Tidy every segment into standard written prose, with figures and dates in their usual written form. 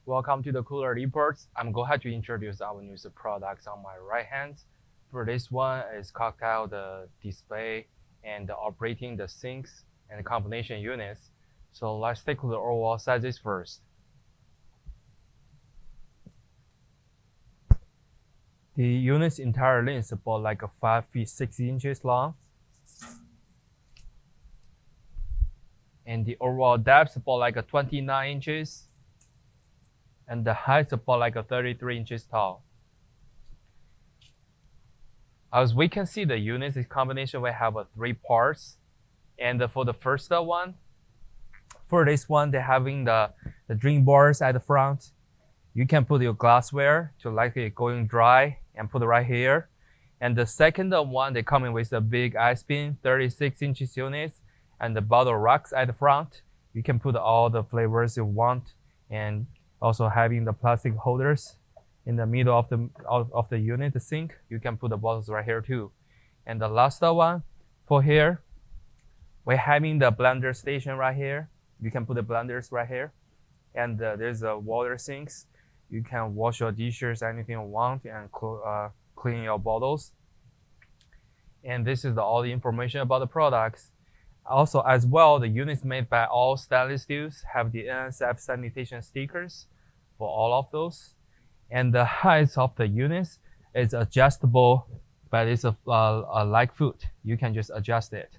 Welcome to the Cooler Reports. I'm going to introduce our newest products on my right hand. For this one is Cocktail, the display and the operating the sinks and the combination units. So let's take a look at the overall sizes first. The unit's entire length is about like a 5 feet 6 inches long. And the overall depth is about like a 29 inches. And the height is about like a 33 inches tall. As we can see, the units in combination will have 3 parts. And for the first one, for this one, they're having the drink bars at the front. You can put your glassware to like it going dry and put it right here. And the second one, they coming with a big ice bin, 36 inches units, and the bottle racks at the front. You can put all the flavors you want, and also having the plastic holders in the middle of the unit, the sink. You can put the bottles right here too. And the last one for here, we're having the blender station right here. You can put the blenders right here. And there's a water sinks. You can wash your dishes, anything you want, and clean your bottles. And this is all the information about the products. Also, as well, the units made by all stainless steels have the NSF sanitation stickers for all of those. And the height of the units is adjustable, but it's like foot. You can just adjust it.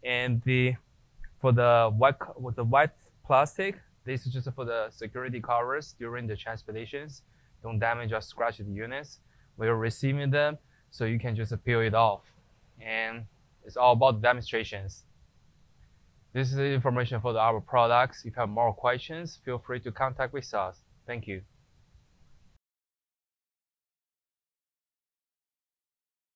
And for the white plastic, this is just for the security covers during the transportations. Don't damage or scratch the units when you're receiving them, so you can just peel it off. And it's all about demonstrations. This is the information for our products. If you have more questions, feel free to contact with us. Thank you.